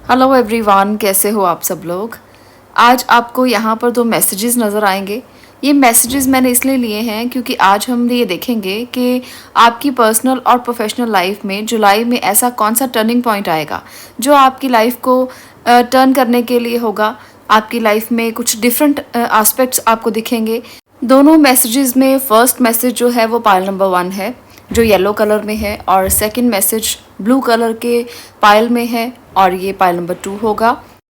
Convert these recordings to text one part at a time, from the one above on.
Hello everyone, कैसे हो आप सब लोग। आज आपको यहाँ पर 2 मैसेजेस नज़र आएंगे। ये मैसेजेस मैंने इसलिए लिए हैं क्योंकि आज हम ये देखेंगे कि आपकी पर्सनल और प्रोफेशनल लाइफ में जुलाई में ऐसा कौन सा टर्निंग पॉइंट आएगा जो आपकी लाइफ को टर्न करने के लिए होगा। आपकी लाइफ में कुछ डिफरेंट एस्पेक्ट्स आपको दिखेंगे। दोनों मैसेजेस में फर्स्ट मैसेज जो है वो पायल नंबर 1 है जो येलो कलर में है, और सेकंड मैसेज ब्लू कलर के पायल में है और ये पायल नंबर 2 होगा।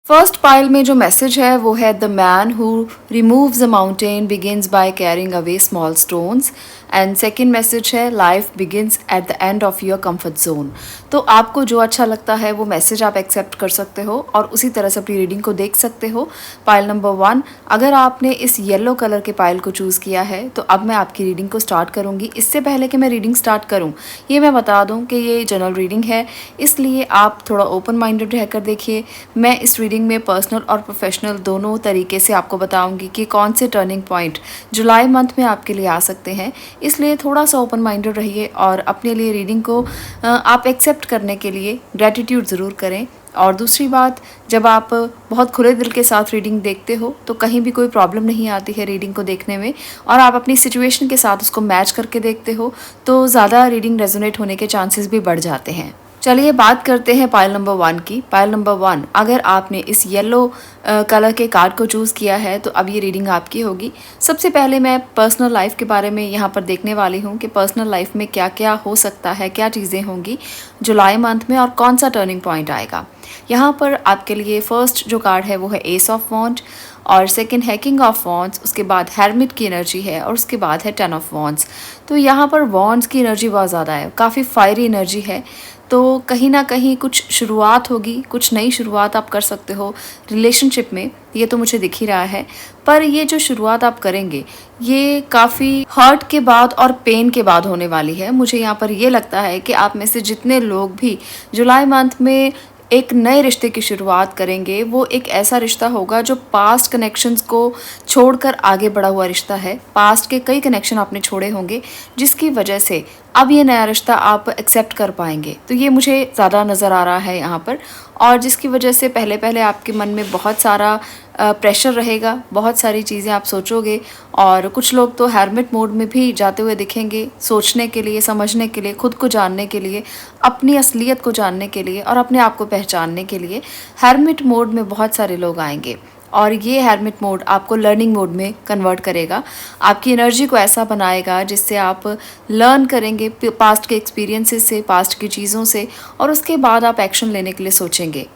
फर्स्ट पायल में जो मैसेज है वो है the man who removes a mountain begins by carrying away small stones, and second message है life begins at the end of your comfort zone. तो आपको जो अच्छा लगता है वो मैसेज आप एक्सेप्ट कर सकते हो और उसी तरह से अपनी रीडिंग को देख सकते हो। पायल नंबर 1, अगर आपने इस येलो कलर के पायल को चूज़ किया है तो अब मैं आपकी रीडिंग को स्टार्ट करूँगी। इससे पहले कि मैं रीडिंग स्टार्ट करूँ ये मैं बता दूँ कि ये जनरल रीडिंग है, इसलिए आप थोड़ा ओपन माइंडेड रहकर देखिए। मैं इस रीडिंग में पर्सनल और प्रोफेशनल दोनों तरीके से आपको बताऊंगी कि कौन से टर्निंग पॉइंट जुलाई मंथ में आपके लिए आ सकते हैं, इसलिए थोड़ा सा ओपन माइंडेड रहिए और अपने लिए रीडिंग को आप एक्सेप्ट करने के लिए ग्रैटिट्यूड ज़रूर करें। और दूसरी बात, जब आप बहुत खुले दिल के साथ रीडिंग देखते हो तो कहीं भी कोई प्रॉब्लम नहीं आती है रीडिंग को देखने में, और आप अपनी सिचुएशन के साथ उसको मैच करके देखते हो तो ज़्यादा रीडिंग रेजोनेट होने के चांसेस भी बढ़ जाते हैं। चलिए बात करते हैं पायल नंबर 1 की। पायल नंबर 1, अगर आपने इस येलो कलर के कार्ड को चूज़ किया है तो अब ये रीडिंग आपकी होगी। सबसे पहले मैं पर्सनल लाइफ के बारे में यहाँ पर देखने वाली हूँ कि पर्सनल लाइफ में क्या क्या हो सकता है, क्या चीज़ें होंगी जुलाई मंथ में और कौन सा टर्निंग पॉइंट आएगा। यहाँ पर आपके लिए फर्स्ट जो कार्ड है वो है एस ऑफ वॉन्ड, और सेकंड है किंग ऑफ वॉन्ड्स, उसके बाद हेरमिट की एनर्जी है और उसके बाद है 10 ऑफ वॉन्ड्स। तो यहाँ पर वॉन्ड्स की एनर्जी बहुत ज़्यादा है, काफ़ी फायरी एनर्जी है। तो कहीं ना कहीं कुछ शुरुआत होगी, कुछ नई शुरुआत आप कर सकते हो रिलेशनशिप में, ये तो मुझे दिख ही रहा है। पर ये जो शुरुआत आप करेंगे ये काफ़ी हर्ट के बाद और पेन के बाद होने वाली है। मुझे यहाँ पर ये लगता है कि आप में से जितने लोग भी जुलाई मंथ में एक नए रिश्ते की शुरुआत करेंगे वो एक ऐसा रिश्ता होगा जो पास्ट कनेक्शंस को छोड़कर आगे बढ़ा हुआ रिश्ता है। पास्ट के कई कनेक्शन आपने छोड़े होंगे जिसकी वजह से अब ये नया रिश्ता आप एक्सेप्ट कर पाएंगे, तो ये मुझे ज़्यादा नज़र आ रहा है यहाँ पर। और जिसकी वजह से पहले पहले आपके मन में बहुत सारा प्रेशर रहेगा, बहुत सारी चीज़ें आप सोचोगे, और कुछ लोग तो हेरमिट मोड में भी जाते हुए दिखेंगे, सोचने के लिए, समझने के लिए, खुद को जानने के लिए, अपनी असलियत को जानने के लिए और अपने आप को पहचानने के लिए हेरमिट मोड में बहुत सारे लोग आएंगे। और ये हेरमिट मोड आपको लर्निंग मोड में कन्वर्ट करेगा, आपकी एनर्जी को ऐसा बनाएगा जिससे आप लर्न करेंगे पास्ट के एक्सपीरियंसेस से, पास्ट की चीज़ों से, और उसके बाद आप एक्शन लेने के लिए सोचेंगे।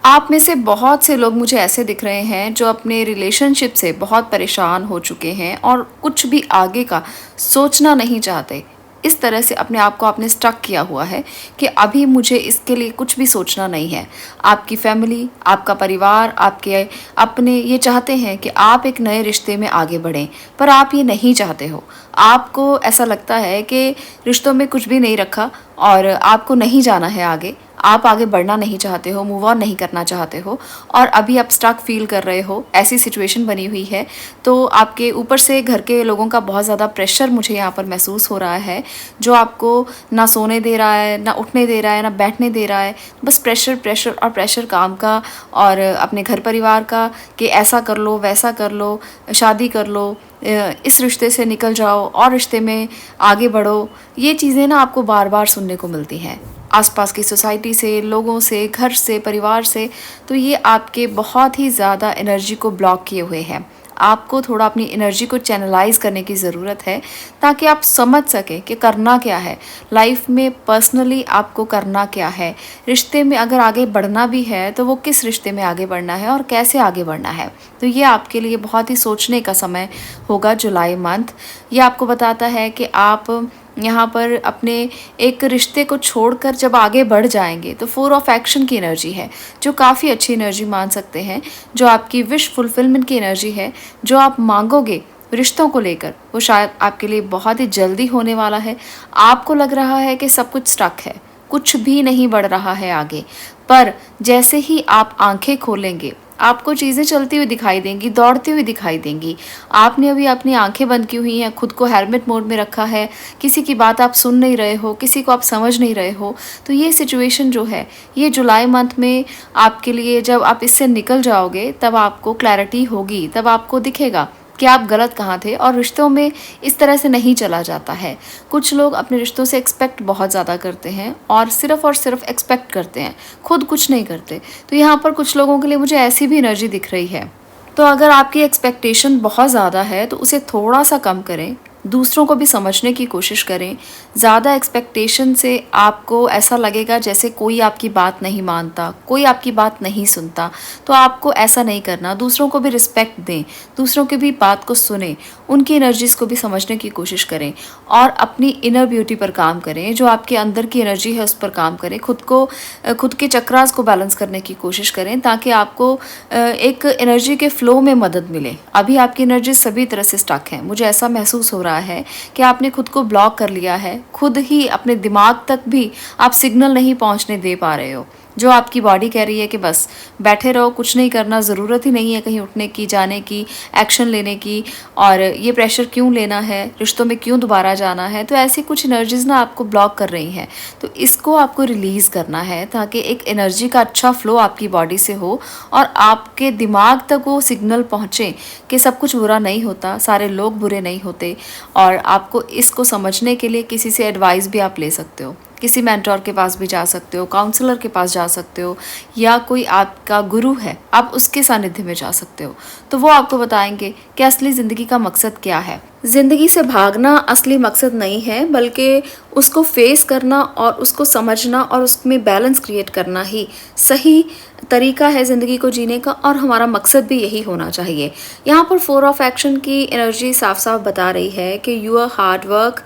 आप में से बहुत से लोग मुझे ऐसे दिख रहे हैं जो अपने रिलेशनशिप से बहुत परेशान हो चुके हैं और कुछ भी आगे का सोचना नहीं चाहते। इस तरह से अपने आप को आपने स्टक किया हुआ है कि अभी मुझे इसके लिए कुछ भी सोचना नहीं है। आपकी फैमिली, आपका परिवार, आपके अपने ये चाहते हैं कि आप एक नए रिश्ते में आगे बढ़ें, पर आप ये नहीं चाहते हो। आपको ऐसा लगता है कि रिश्तों में कुछ भी नहीं रखा और आपको नहीं जाना है आगे, आप आगे बढ़ना नहीं चाहते हो, मूव ऑन नहीं करना चाहते हो, और अभी आप स्टक फील कर रहे हो, ऐसी सिचुएशन बनी हुई है। तो आपके ऊपर से घर के लोगों का बहुत ज़्यादा प्रेशर मुझे यहाँ पर महसूस हो रहा है, जो आपको ना सोने दे रहा है, ना उठने दे रहा है, ना बैठने दे रहा है। बस प्रेशर प्रेशर और प्रेशर, काम का और अपने घर परिवार का, कि ऐसा कर लो, वैसा कर लो, शादी कर लो, इस रिश्ते से निकल जाओ और रिश्ते में आगे बढ़ो। ये चीज़ें ना आपको बार बार सुनने को मिलती हैं आसपास की सोसाइटी से, लोगों से, घर से, परिवार से। तो ये आपके बहुत ही ज़्यादा एनर्जी को ब्लॉक किए हुए हैं। आपको थोड़ा अपनी एनर्जी को चैनलाइज करने की ज़रूरत है ताकि आप समझ सकें कि करना क्या है लाइफ में, पर्सनली आपको करना क्या है। रिश्ते में अगर आगे बढ़ना भी है तो वो किस रिश्ते में आगे बढ़ना है और कैसे आगे बढ़ना है। तो ये आपके लिए बहुत ही सोचने का समय होगा जुलाई मंथ। ये आपको बताता है कि आप यहाँ पर अपने एक रिश्ते को छोड़कर जब आगे बढ़ जाएंगे तो 4 ऑफ एक्शन की एनर्जी है, जो काफ़ी अच्छी एनर्जी मान सकते हैं, जो आपकी विश फुलफिलमेंट की एनर्जी है। जो आप मांगोगे रिश्तों को लेकर वो शायद आपके लिए बहुत ही जल्दी होने वाला है। आपको लग रहा है कि सब कुछ स्टक है, कुछ भी नहीं बढ़ रहा है आगे, पर जैसे ही आप आंखें खोलेंगे आपको चीज़ें चलती हुई दिखाई देंगी, दौड़ती हुई दिखाई देंगी। आपने अभी अपनी आँखें बंद की हुई हैं, खुद को हेरमिट मोड में रखा है, किसी की बात आप सुन नहीं रहे हो, किसी को आप समझ नहीं रहे हो। तो ये सिचुएशन जो है, ये जुलाई मंथ में आपके लिए जब आप इससे निकल जाओगे, तब आपको क्लैरिटी होगी, तब आपको दिखेगा कि आप गलत कहाँ थे। और रिश्तों में इस तरह से नहीं चला जाता है। कुछ लोग अपने रिश्तों से एक्सपेक्ट बहुत ज़्यादा करते हैं और सिर्फ एक्सपेक्ट करते हैं, खुद कुछ नहीं करते। तो यहाँ पर कुछ लोगों के लिए मुझे ऐसी भी एनर्जी दिख रही है। तो अगर आपकी एक्सपेक्टेशन बहुत ज़्यादा है तो उसे थोड़ा सा कम करें, दूसरों को भी समझने की कोशिश करें। ज़्यादा एक्सपेक्टेशन से आपको ऐसा लगेगा जैसे कोई आपकी बात नहीं मानता, कोई आपकी बात नहीं सुनता। तो आपको ऐसा नहीं करना, दूसरों को भी रिस्पेक्ट दें, दूसरों की भी बात को सुनें, उनकी एनर्जीज़ को भी समझने की कोशिश करें और अपनी इनर ब्यूटी पर काम करें। जो आपके अंदर की एनर्जी है उस पर काम करें, खुद के चक्रास को बैलेंस करने की कोशिश करें ताकि आपको एक एनर्जी के फ्लो में मदद मिले। अभी आपकी एनर्जी सभी तरह से स्टक है, मुझे ऐसा महसूस हो रहा है कि आपने खुद को ब्लॉक कर लिया है, खुद ही अपने दिमाग तक भी आप सिग्नल नहीं पहुंचने दे पा रहे हो। जो आपकी बॉडी कह रही है कि बस बैठे रहो, कुछ नहीं करना, ज़रूरत ही नहीं है कहीं उठने की, जाने की, एक्शन लेने की, और ये प्रेशर क्यों लेना है, रिश्तों में क्यों दोबारा जाना है। तो ऐसी कुछ एनर्जीज़ ना आपको ब्लॉक कर रही हैं। तो इसको आपको रिलीज़ करना है ताकि एक एनर्जी का अच्छा फ्लो आपकी बॉडी से हो और आपके दिमाग तक वो सिग्नल पहुँचे कि सब कुछ बुरा नहीं होता, सारे लोग बुरे नहीं होते। और आपको इसको समझने के लिए किसी से एडवाइस भी आप ले सकते हो, किसी मेंटोर के पास भी जा सकते हो, काउंसलर के पास जा सकते हो, या कोई आपका गुरु है आप उसके सानिध्य में जा सकते हो। तो वो आपको बताएंगे कि असली ज़िंदगी का मकसद क्या है। ज़िंदगी से भागना असली मकसद नहीं है, बल्कि उसको फेस करना और उसको समझना और उसमें बैलेंस क्रिएट करना ही सही तरीका है ज़िंदगी को जीने का। और हमारा मकसद भी यही होना चाहिए। यहाँ पर 4 ऑफ एक्शन की एनर्जी साफ साफ बता रही है कि your hard work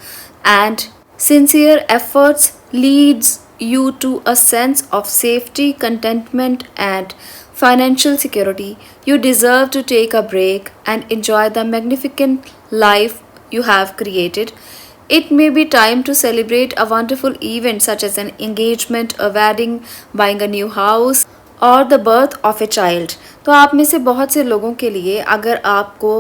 and sincere efforts leads you to a sense of safety, contentment, and financial security. You deserve to take a break and enjoy the magnificent life you have created. It may be time to celebrate a wonderful event such as an engagement, a wedding, buying a new house, और the birth of a child. तो आप में से बहुत से लोगों के लिए अगर आपको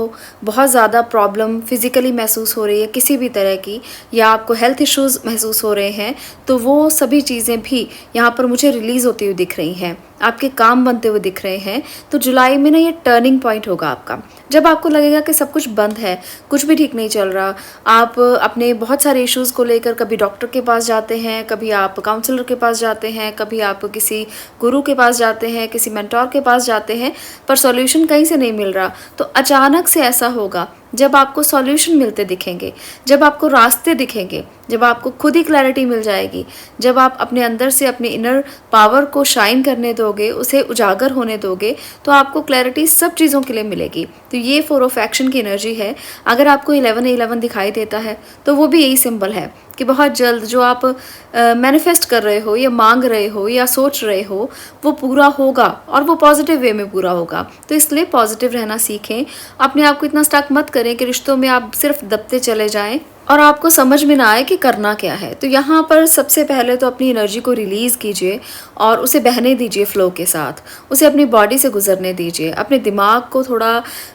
बहुत ज़्यादा प्रॉब्लम फिज़िकली महसूस हो रही है किसी भी तरह की, या आपको हेल्थ इश्यूज़ महसूस हो रहे हैं, तो वो सभी चीज़ें भी यहाँ पर मुझे रिलीज़ होती हुई दिख रही हैं, आपके काम बनते हुए दिख रहे हैं। तो जुलाई में ना ये टर्निंग पॉइंट होगा आपका, जब आपको लगेगा कि सब कुछ बंद है, कुछ भी ठीक नहीं चल रहा। आप अपने बहुत सारे इश्यूज़ को लेकर कभी डॉक्टर के पास जाते हैं, कभी आप काउंसलर के पास जाते हैं, कभी आप किसी गुरु के पास जाते हैं, किसी मेंटोर के पास जाते हैं, पर सॉल्यूशन कहीं से नहीं मिल रहा। तो अचानक से ऐसा होगा जब आपको सॉल्यूशन मिलते दिखेंगे, जब आपको रास्ते दिखेंगे, जब आपको खुद ही क्लैरिटी मिल जाएगी, जब आप अपने अंदर से अपने इनर पावर को शाइन करने दोगे, उसे उजागर होने दोगे, तो आपको क्लैरिटी सब चीज़ों के लिए मिलेगी। तो ये 4 ऑफ एक्शन की एनर्जी है। अगर आपको 11 दिखाई देता है तो वो भी यही सिंबल है कि बहुत जल्द जो आप मैनिफेस्ट कर रहे हो या मांग रहे हो या सोच रहे हो वो पूरा होगा, और वो पॉजिटिव वे में पूरा होगा। तो इसलिए पॉजिटिव रहना सीखें, अपने आप को इतना स्टक मत करें कि रिश्तों में आप सिर्फ दबते चले जाएं और आपको समझ में ना आए कि करना क्या है। तो यहाँ पर सबसे पहले तो अपनी एनर्जी को रिलीज़ कीजिए और उसे बहने दीजिए फ्लो के साथ, उसे अपनी बॉडी से गुजरने दीजिए, अपने दिमाग को थोड़ा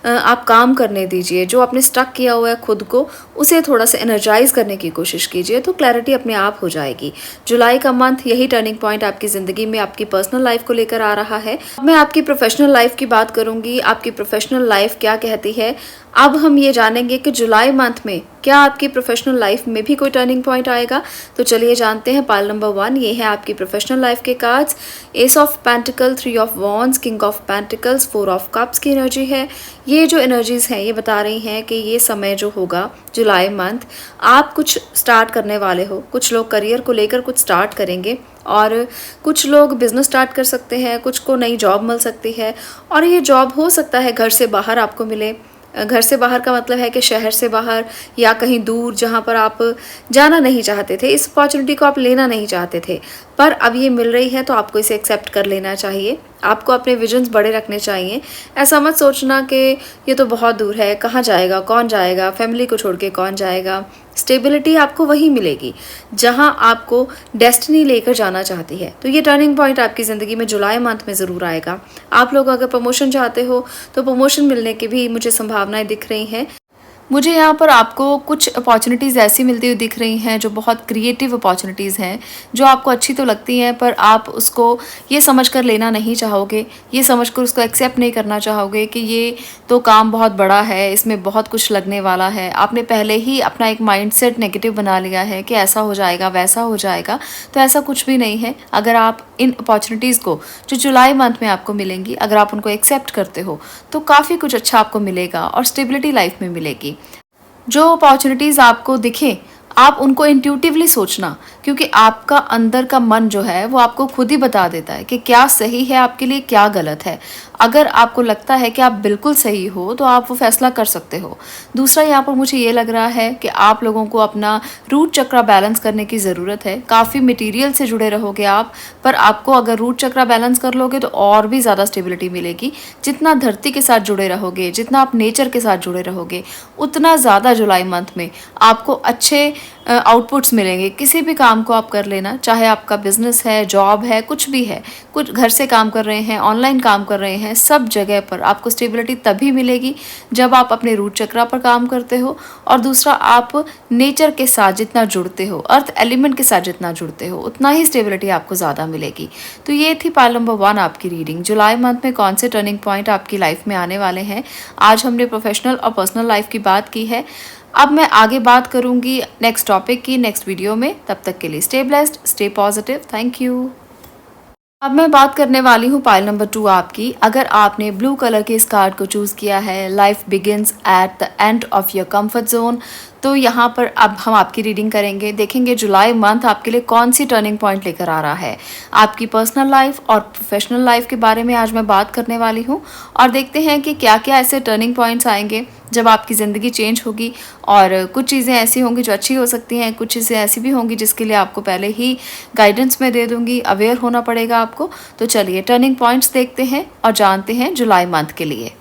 आप काम करने दीजिए, जो आपने स्टक किया हुआ है खुद को उसे थोड़ा सा एनर्जाइज करने की कोशिश कीजिए, तो क्लैरिटी अपने आप हो जाएगी। जुलाई का मंथ यही टर्निंग पॉइंट आपकी ज़िंदगी में आपकी पर्सनल लाइफ को लेकर आ रहा है। मैं आपकी प्रोफेशनल लाइफ की बात करूँगी, आपकी प्रोफेशनल लाइफ क्या कहती है। अब हम ये जानेंगे कि जुलाई मंथ में क्या आपकी प्रोफेशनल लाइफ में भी कोई टर्निंग पॉइंट आएगा। तो चलिए जानते हैं। पाइल नंबर 1, ये है आपकी प्रोफेशनल लाइफ के cards. S of pentacle, 3 of wands, king of pentacles, 4 of cups की एनर्जी है। ये जो एनर्जीज हैं ये बता रही हैं कि ये समय जो होगा जुलाई मंथ, आप कुछ स्टार्ट करने वाले हो। कुछ लोग करियर को लेकर कुछ स्टार्ट करेंगे और कुछ लोग बिजनेस स्टार्ट कर सकते हैं, कुछ को नई जॉब मिल सकती है, और ये जॉब हो सकता है घर से बाहर आपको मिले। घर से बाहर का मतलब है कि शहर से बाहर या कहीं दूर, जहाँ पर आप जाना नहीं चाहते थे, इस अपॉर्चुनिटी को आप लेना नहीं चाहते थे, पर अब ये मिल रही है तो आपको इसे एक्सेप्ट कर लेना चाहिए। आपको अपने विजन्स बड़े रखने चाहिए। ऐसा मत सोचना कि ये तो बहुत दूर है, कहाँ जाएगा, कौन जाएगा, फैमिली को छोड़ के कौन जाएगा। स्टेबिलिटी आपको वहीं मिलेगी जहां आपको डेस्टिनी लेकर जाना चाहती है। तो ये टर्निंग पॉइंट आपकी ज़िंदगी में जुलाई मंथ में ज़रूर आएगा। आप लोग अगर प्रमोशन चाहते हो तो प्रमोशन मिलने की भी मुझे संभावनाएं दिख रही हैं। मुझे यहाँ पर आपको कुछ अपॉर्चुनिटीज़ ऐसी मिलती हुई दिख रही हैं जो बहुत क्रिएटिव अपॉर्चुनिटीज़ हैं, जो आपको अच्छी तो लगती हैं पर आप उसको ये समझकर लेना नहीं चाहोगे, ये समझकर उसको एक्सेप्ट नहीं करना चाहोगे कि ये तो काम बहुत बड़ा है, इसमें बहुत कुछ लगने वाला है। आपने पहले ही अपना एक माइंडसेट नेगेटिव बना लिया है कि ऐसा हो जाएगा, वैसा हो जाएगा। तो ऐसा कुछ भी नहीं है। अगर आप इन अपॉर्चुनिटीज़ को जो जुलाई मंथ में आपको मिलेंगी, अगर आप उनको एक्सेप्ट करते हो तो काफ़ी कुछ अच्छा आपको मिलेगा और स्टेबिलिटी लाइफ में मिलेगी। जो अपॉर्चुनिटीज़ आपको दिखें आप उनको इंट्यूटिवली सोचना, क्योंकि आपका अंदर का मन जो है वो आपको खुद ही बता देता है कि क्या सही है आपके लिए, क्या गलत है। अगर आपको लगता है कि आप बिल्कुल सही हो तो आप वो फैसला कर सकते हो। दूसरा, यहाँ पर मुझे ये लग रहा है कि आप लोगों को अपना रूट चक्रा बैलेंस करने की ज़रूरत है। काफ़ी मटेरियल से जुड़े रहोगे आप, पर आपको अगर रूट चक्रा बैलेंस कर लोगे तो और भी ज़्यादा स्टेबिलिटी मिलेगी। जितना धरती के साथ जुड़े रहोगे, जितना आप नेचर के साथ जुड़े रहोगे, उतना ज़्यादा जुलाई मंथ में आपको अच्छे आउटपुट्स मिलेंगे। किसी भी काम को आप कर लेना, चाहे आपका बिजनेस है, जॉब है, कुछ भी है, कुछ घर से काम कर रहे हैं, ऑनलाइन काम कर रहे हैं, सब जगह पर आपको स्टेबिलिटी तभी मिलेगी जब आप अपने रूट चक्रा पर काम करते हो। और दूसरा, आप नेचर के साथ जितना जुड़ते हो, अर्थ एलिमेंट के साथ जितना जुड़ते हो, उतना ही स्टेबिलिटी आपको ज़्यादा मिलेगी। तो ये थी पाइल नंबर 1 आपकी रीडिंग। जुलाई मंथ में कौन से टर्निंग पॉइंट आपकी लाइफ में आने वाले हैं। आज हमने प्रोफेशनल और पर्सनल लाइफ की बात की है। अब मैं आगे बात करूंगी नेक्स्ट टॉपिक की नेक्स्ट वीडियो में। तब तक के लिए stay blessed, stay positive, thank you. अब मैं बात करने वाली हूँ पाइल नंबर 2 आपकी। अगर आपने ब्लू कलर के इस कार्ड को चूज़ किया है, life begins at the end of your comfort zone, तो यहाँ पर अब हम आपकी रीडिंग करेंगे। देखेंगे जुलाई मंथ आपके लिए कौन सी टर्निंग पॉइंट लेकर आ रहा है। आपकी पर्सनल लाइफ और प्रोफेशनल लाइफ के बारे में आज मैं बात करने वाली हूँ, और देखते हैं कि क्या क्या ऐसे टर्निंग पॉइंट्स आएंगे जब आपकी ज़िंदगी चेंज होगी। और कुछ चीज़ें ऐसी होंगी जो अच्छी हो सकती हैं, कुछ चीज़ें ऐसी भी होंगी जिसके लिए आपको पहले ही गाइडेंस में दे दूँगी, अवेयर होना पड़ेगा आपको। तो चलिए टर्निंग पॉइंट्स देखते हैं और जानते हैं जुलाई मंथ के लिए।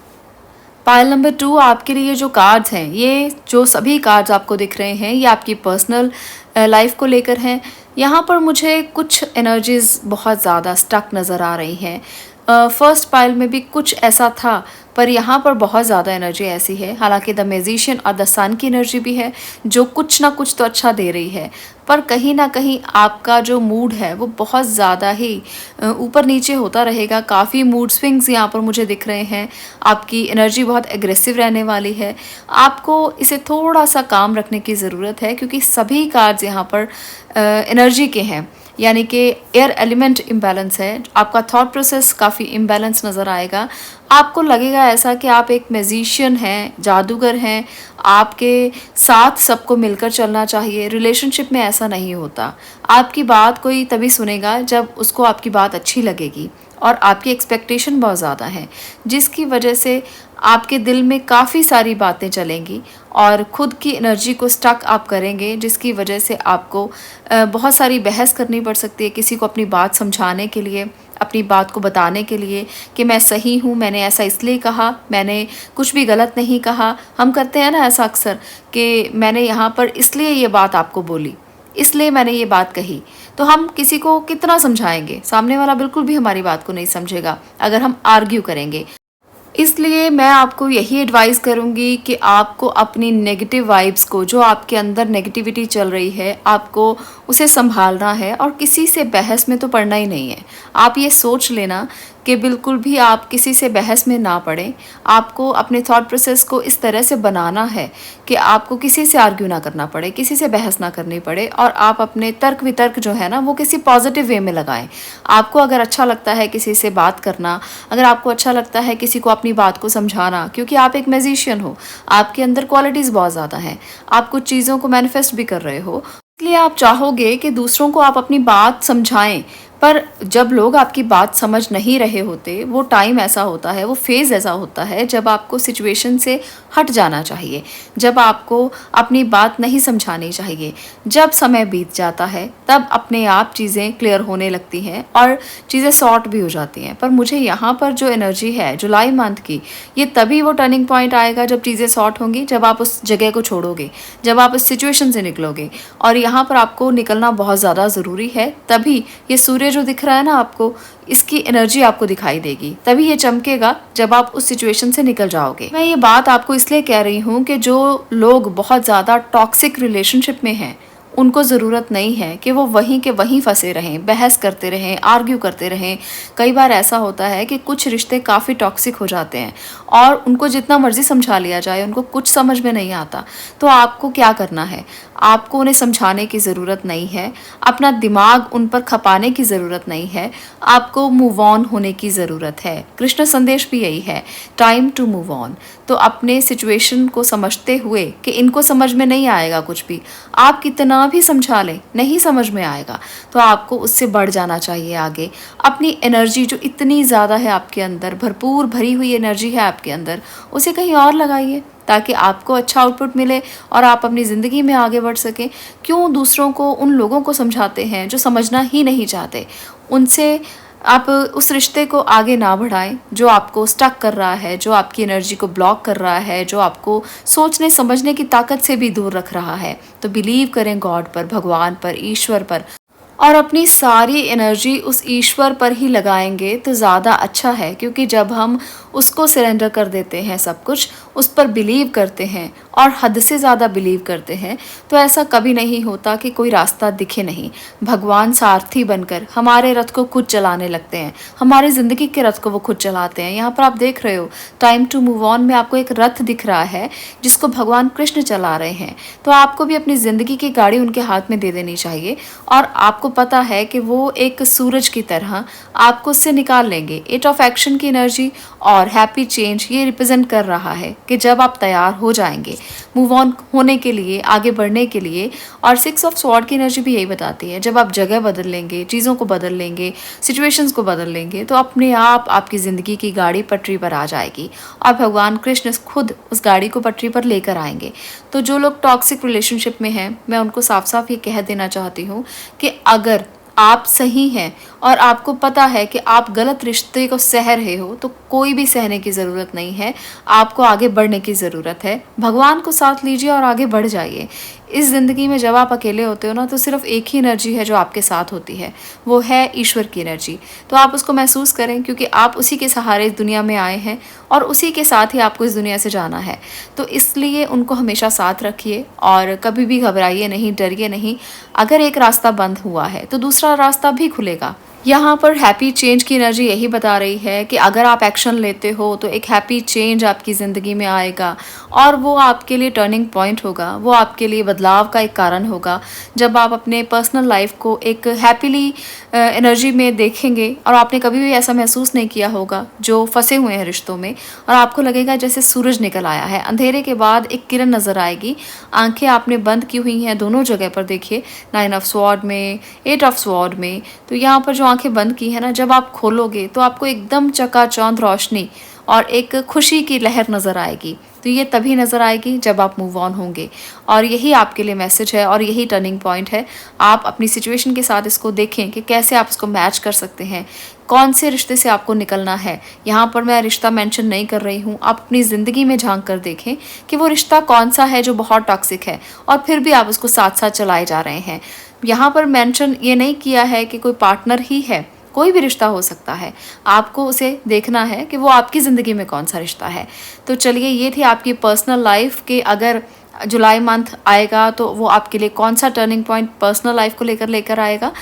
पाइल नंबर 2 आपके लिए जो कार्ड्स हैं, ये जो सभी कार्ड्स आपको दिख रहे हैं, ये आपकी पर्सनल लाइफ को लेकर हैं। यहाँ पर मुझे कुछ एनर्जीज़ बहुत ज़्यादा स्टक नज़र आ रही हैं। फर्स्ट पाइल में भी कुछ ऐसा था, पर यहाँ पर बहुत ज़्यादा एनर्जी ऐसी है। हालांकि द मैजिशियन और द सन की एनर्जी भी है जो कुछ ना कुछ तो अच्छा दे रही है, पर कहीं ना कहीं आपका जो मूड है वो बहुत ज़्यादा ही ऊपर नीचे होता रहेगा। काफ़ी मूड स्विंग्स यहाँ पर मुझे दिख रहे हैं। आपकी एनर्जी बहुत एग्रेसिव रहने वाली है। आपको इसे थोड़ा सा काम रखने की ज़रूरत है, क्योंकि सभी कार्ड्स यहाँ पर एनर्जी के हैं, यानी कि एयर एलिमेंट इम्बैलेंस है। आपका थॉट प्रोसेस काफ़ी इम्बैलेंस नज़र आएगा। आपको लगेगा ऐसा कि आप एक मैजिशियन हैं, जादूगर हैं, आपके साथ सबको मिलकर चलना चाहिए। रिलेशनशिप में ऐसा नहीं होता। आपकी बात कोई तभी सुनेगा जब उसको आपकी बात अच्छी लगेगी, और आपकी एक्सपेक्टेशन बहुत ज़्यादा है, जिसकी वजह से आपके दिल में काफ़ी सारी बातें चलेंगी और खुद की एनर्जी को स्टक आप करेंगे, जिसकी वजह से आपको बहुत सारी बहस करनी पड़ सकती है किसी को अपनी बात समझाने के लिए, अपनी बात को बताने के लिए कि मैं सही हूँ, मैंने ऐसा इसलिए कहा, मैंने कुछ भी गलत नहीं कहा। हम करते हैं ना ऐसा अक्सर कि मैंने यहाँ पर इसलिए ये बात आपको बोली, इसलिए मैंने ये बात कही। तो हम किसी को कितना समझाएंगे, सामने वाला बिल्कुल भी हमारी बात को नहीं समझेगा अगर हम आर्ग्यू करेंगे। इसलिए मैं आपको यही एडवाइस करूंगी कि आपको अपनी नेगेटिव वाइब्स को, जो आपके अंदर नेगेटिविटी चल रही है, आपको उसे संभालना है और किसी से बहस में तो पड़ना ही नहीं है। आप ये सोच लेना कि बिल्कुल भी आप किसी से बहस में ना पड़ें। आपको अपने थॉट प्रोसेस को इस तरह से बनाना है कि आपको किसी से आर्ग्यू ना करना पड़े, किसी से बहस ना करनी पड़े, और आप अपने तर्क वितर्क जो है ना वो किसी पॉजिटिव वे में लगाएं। आपको अगर अच्छा लगता है किसी से बात करना, अगर आपको अच्छा लगता है किसी को अपनी बात को समझाना, क्योंकि आप एक मैजिशियन हो, आपके अंदर क्वालिटीज़ बहुत ज़्यादा हैं, आप कुछ चीज़ों को मैनिफेस्ट भी कर रहे हो, इसलिए आप चाहोगे कि दूसरों को आप अपनी बात समझाएं। पर जब लोग आपकी बात समझ नहीं रहे होते, वो टाइम ऐसा होता है, वो फेज़ ऐसा होता है जब आपको सिचुएशन से हट जाना चाहिए, जब आपको अपनी बात नहीं समझानी चाहिए। जब समय बीत जाता है तब अपने आप चीज़ें क्लियर होने लगती हैं और चीज़ें सॉर्ट भी हो जाती हैं। पर मुझे यहाँ पर जो एनर्जी है जुलाई मंथ की, ये तभी वो टर्निंग पॉइंट आएगा जब चीज़ें सॉर्ट होंगी, जब आप उस जगह को छोड़ोगे, जब आप उस सिचुएशन से निकलोगे। और यहाँ पर आपको निकलना बहुत ज़्यादा ज़रूरी है, तभी ये सूर्य जो दिख रहा है ना आपको, इसकी एनर्जी आपको दिखाई देगी, तभी ये चमकेगा जब आप उस सिचुएशन से निकल जाओगे। मैं ये बात आपको इसलिए कह रही हूँ कि जो लोग बहुत ज़्यादा टॉक्सिक रिलेशनशिप में हैं, उनको ज़रूरत नहीं है कि वो वहीं के वहीं फंसे रहें, बहस करते रहें, आर्ग्यू करते रहें। कई बार ऐसा होता है कि कुछ रिश्ते काफ़ी टॉक्सिक हो जाते हैं और उनको जितना मर्ज़ी समझा लिया जाए, उनको कुछ समझ में नहीं आता। तो आपको क्या करना है? आपको उन्हें समझाने की ज़रूरत नहीं है, अपना दिमाग उन पर खपाने की ज़रूरत नहीं है, आपको मूव ऑन होने की ज़रूरत है। कृष्ण संदेश भी यही है, टाइम टू मूव ऑन। तो अपने सिचुएशन को समझते हुए कि इनको समझ में नहीं आएगा कुछ भी, आप कितना भी समझा लें, नहीं समझ में आएगा, तो आपको उससे बढ़ जाना चाहिए आगे। अपनी एनर्जी जो इतनी ज़्यादा है आपके अंदर, भरपूर भरी हुई एनर्जी है आपके अंदर, उसे कहीं और लगाइए ताकि आपको अच्छा आउटपुट मिले और आप अपनी ज़िंदगी में आगे बढ़ सकें। क्यों दूसरों को, उन लोगों को समझाते हैं जो समझना ही नहीं चाहते? उनसे आप उस रिश्ते को आगे ना बढ़ाएं जो आपको स्टक कर रहा है, जो आपकी एनर्जी को ब्लॉक कर रहा है, जो आपको सोचने समझने की ताकत से भी दूर रख रहा है। तो बिलीव करें गॉड पर, भगवान पर, ईश्वर पर, और अपनी सारी एनर्जी उस ईश्वर पर ही लगाएंगे तो ज़्यादा अच्छा है। क्योंकि जब हम उसको सरेंडर कर देते हैं, सब कुछ उस पर बिलीव करते हैं और हद से ज़्यादा बिलीव करते हैं, तो ऐसा कभी नहीं होता कि कोई रास्ता दिखे नहीं। भगवान सारथी बनकर हमारे रथ को खुद चलाने लगते हैं, हमारी ज़िंदगी के रथ को वो खुद चलाते हैं। यहाँ पर आप देख रहे हो टाइम टू मूव ऑन में आपको एक रथ दिख रहा है जिसको भगवान कृष्ण चला रहे हैं। तो आपको भी अपनी ज़िंदगी की गाड़ी उनके हाथ में दे देनी चाहिए और आपको पता है कि वो एक सूरज की तरह आपको उससे निकाल लेंगे। 8 ऑफ एक्शन की एनर्जी और हैप्पी चेंज ये रिप्रेजेंट कर रहा है कि जब आप तैयार हो जाएंगे मूव ऑन होने के लिए, आगे बढ़ने के लिए। और 6 ऑफ स्वॉर्ड की एनर्जी भी यही बताती है, जब आप जगह बदल लेंगे, चीज़ों को बदल लेंगे, सिचुएशंस को बदल लेंगे, तो अपने आप आपकी ज़िंदगी की गाड़ी पटरी पर आ जाएगी और भगवान कृष्ण खुद उस गाड़ी को पटरी पर लेकर आएंगे। तो जो लोग टॉक्सिक रिलेशनशिप में हैं, मैं उनको साफ साफ ये कह देना चाहती हूँ कि अगर आप सही हैं और आपको पता है कि आप गलत रिश्ते को सह रहे हो, तो कोई भी सहने की ज़रूरत नहीं है, आपको आगे बढ़ने की ज़रूरत है। भगवान को साथ लीजिए और आगे बढ़ जाइए। इस ज़िंदगी में जब आप अकेले होते हो ना, तो सिर्फ एक ही एनर्जी है जो आपके साथ होती है, वो है ईश्वर की एनर्जी। तो आप उसको महसूस करें क्योंकि आप उसी के सहारे इस दुनिया में आए हैं और उसी के साथ ही आपको इस दुनिया से जाना है। तो इसलिए उनको हमेशा साथ रखिए और कभी भी घबराइए नहीं, डरिए नहीं। अगर एक रास्ता बंद हुआ है तो दूसरा रास्ता भी खुलेगा। यहाँ पर हैप्पी चेंज की एनर्जी यही बता रही है कि अगर आप एक्शन लेते हो तो एक हैप्पी चेंज आपकी ज़िंदगी में आएगा और वो आपके लिए टर्निंग पॉइंट होगा, वो आपके लिए बदलाव का एक कारण होगा। जब आप अपने पर्सनल लाइफ को एक हैप्पीली एनर्जी में देखेंगे और आपने कभी भी ऐसा महसूस नहीं किया होगा जो फंसे हुए हैं रिश्तों में, और आपको लगेगा जैसे सूरज निकल आया है, अंधेरे के बाद एक किरण नज़र आएगी। आंखें आपने बंद की हुई हैं दोनों जगह पर, देखिए 9 ऑफ स्वॉर्ड में, 8 ऑफ स्वॉर्ड में। तो यहाँ पर जो आंखें बंद की है ना, जब आप खोलोगे तो आपको एकदम चकाचौंध रोशनी और एक खुशी की लहर नज़र आएगी। तो ये तभी नज़र आएगी जब आप मूव ऑन होंगे, और यही आपके लिए मैसेज है और यही टर्निंग पॉइंट है। आप अपनी सिचुएशन के साथ इसको देखें कि कैसे आप इसको मैच कर सकते हैं, कौन से रिश्ते से आपको निकलना है। यहाँ पर मैं रिश्ता मेंशन नहीं कर रही हूँ, आप अपनी ज़िंदगी में झांक कर देखें कि वो रिश्ता कौन सा है जो बहुत टॉक्सिक है और फिर भी आप उसको साथ साथ चलाए जा रहे हैं। यहाँ पर मेंशन ये नहीं किया है कि कोई पार्टनर ही है, कोई भी रिश्ता हो सकता है। आपको उसे देखना है कि वो आपकी ज़िंदगी में कौन सा रिश्ता है। तो चलिए, ये थी आपकी पर्सनल लाइफ के, अगर जुलाई मंथ आएगा तो वो आपके लिए कौन सा टर्निंग पॉइंट पर्सनल लाइफ को लेकर आएगा।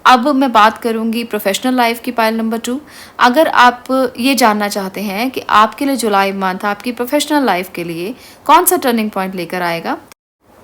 अब मैं बात करूंगी प्रोफेशनल लाइफ की, पाइल नंबर 2। अगर आप ये जानना चाहते हैं कि आपके लिए जुलाई मंथ आपकी प्रोफेशनल लाइफ के लिए कौन सा टर्निंग पॉइंट लेकर आएगा,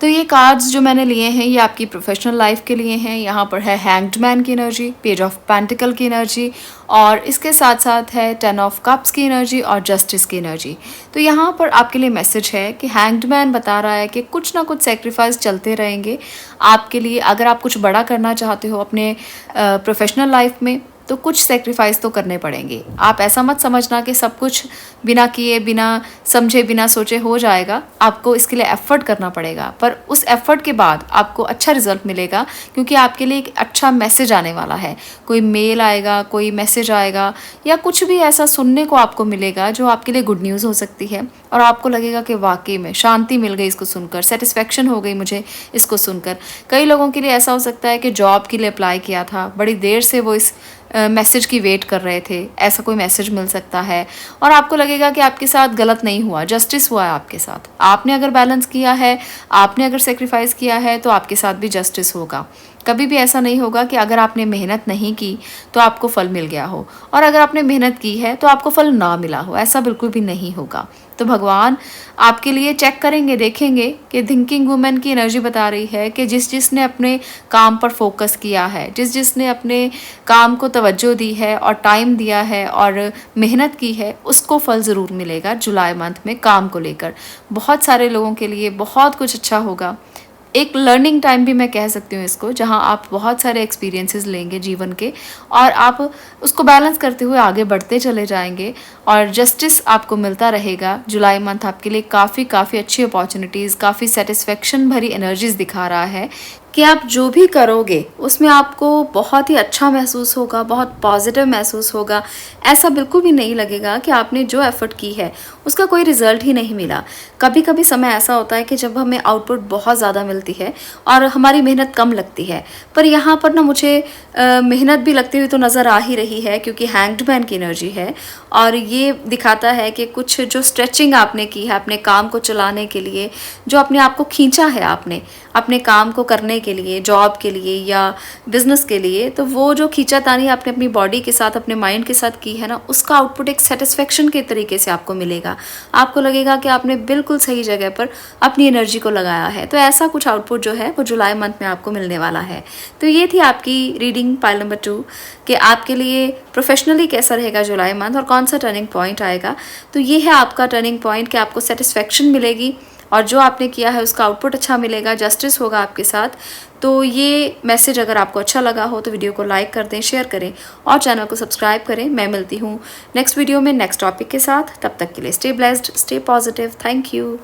तो ये कार्ड्स जो मैंने लिए हैं ये आपकी प्रोफेशनल लाइफ के लिए हैं। यहाँ पर है हैंग्ड मैन की एनर्जी, पेज ऑफ पेंटिकल की एनर्जी और इसके साथ साथ है 10 ऑफ कप्स की एनर्जी और जस्टिस की एनर्जी। तो यहाँ पर आपके लिए मैसेज है कि हैंग्ड मैन बता रहा है कि कुछ ना कुछ सेक्रीफाइस चलते रहेंगे आपके लिए। अगर आप कुछ बड़ा करना चाहते हो अपने प्रोफेशनल लाइफ में तो कुछ सेक्रीफाइस तो करने पड़ेंगे। आप ऐसा मत समझना कि सब कुछ बिना किए, बिना समझे, बिना सोचे हो जाएगा। आपको इसके लिए एफ़र्ट करना पड़ेगा, पर उस एफ़र्ट के बाद आपको अच्छा रिजल्ट मिलेगा क्योंकि आपके लिए एक अच्छा मैसेज आने वाला है। कोई मेल आएगा, कोई मैसेज आएगा या कुछ भी ऐसा सुनने को आपको मिलेगा जो आपके लिए गुड न्यूज़ हो सकती है और आपको लगेगा कि वाकई में शांति मिल गई इसको सुनकर, सेटिस्फेक्शन हो गई मुझे इसको सुनकर। कई लोगों के लिए ऐसा हो सकता है कि जॉब के लिए अप्लाई किया था, बड़ी देर से वो इस मैसेज की वेट कर रहे थे, ऐसा कोई मैसेज मिल सकता है और आपको लगेगा कि आपके साथ गलत नहीं हुआ, जस्टिस हुआ है आपके साथ। आपने अगर बैलेंस किया है, आपने अगर सेक्रीफाइस किया है तो आपके साथ भी जस्टिस होगा। कभी भी ऐसा नहीं होगा कि अगर आपने मेहनत नहीं की तो आपको फल मिल गया हो और अगर आपने मेहनत की है तो आपको फल ना मिला हो, ऐसा बिल्कुल भी नहीं होगा। तो भगवान आपके लिए चेक करेंगे, देखेंगे कि थिंकिंग वुमेन की एनर्जी बता रही है कि जिसने अपने काम पर फोकस किया है, जिसने अपने काम को तवज्जो दी है और टाइम दिया है और मेहनत की है, उसको फल ज़रूर मिलेगा जुलाई मंथ में काम को लेकर। बहुत सारे लोगों के लिए बहुत कुछ अच्छा होगा। एक लर्निंग टाइम भी मैं कह सकती हूँ इसको, जहाँ आप बहुत सारे एक्सपीरियंसेस लेंगे जीवन के और आप उसको बैलेंस करते हुए आगे बढ़ते चले जाएंगे और जस्टिस आपको मिलता रहेगा। जुलाई मंथ आपके लिए काफ़ी अच्छी अपॉर्चुनिटीज़, काफ़ी सेटिस्फेक्शन भरी एनर्जीज दिखा रहा है कि आप जो भी करोगे उसमें आपको बहुत ही अच्छा महसूस होगा, बहुत पॉजिटिव महसूस होगा। ऐसा बिल्कुल भी नहीं लगेगा कि आपने जो एफ़र्ट की है उसका कोई रिज़ल्ट ही नहीं मिला। कभी कभी समय ऐसा होता है कि जब हमें आउटपुट बहुत ज़्यादा मिलती है और हमारी मेहनत कम लगती है, पर यहाँ पर ना मुझे मेहनत भी लगती हुई तो नज़र आ ही रही है क्योंकि हैंग्ड मैन की एनर्जी है और ये दिखाता है कि कुछ जो स्ट्रेचिंग आपने की है अपने काम को चलाने के लिए, जो अपने आप को खींचा है आपने अपने काम को करने के लिए, जॉब के लिए या बिजनेस के लिए, तो वो जो खींचातानी आपने अपनी बॉडी के साथ, अपने माइंड के साथ की है ना, उसका आउटपुट एक सेटिस्फेक्शन के तरीके से आपको मिलेगा। आपको लगेगा कि आपने बिल्कुल सही जगह पर अपनी एनर्जी को लगाया है। तो ऐसा कुछ आउटपुट जो है वो जुलाई मंथ में आपको मिलने वाला है। तो ये थी आपकी रीडिंग पाइल नंबर 2 कि आपके लिए प्रोफेशनली कैसा रहेगा जुलाई मंथ और कौन सा टर्निंग पॉइंट आएगा। तो ये है आपका टर्निंग पॉइंट कि आपको सेटिस्फेक्शन मिलेगी और जो आपने किया है उसका आउटपुट अच्छा मिलेगा, जस्टिस होगा आपके साथ। तो ये मैसेज अगर आपको अच्छा लगा हो तो वीडियो को लाइक कर दें, शेयर करें और चैनल को सब्सक्राइब करें। मैं मिलती हूँ नेक्स्ट वीडियो में नेक्स्ट टॉपिक के साथ। तब तक के लिए stay blessed, stay positive. Thank you.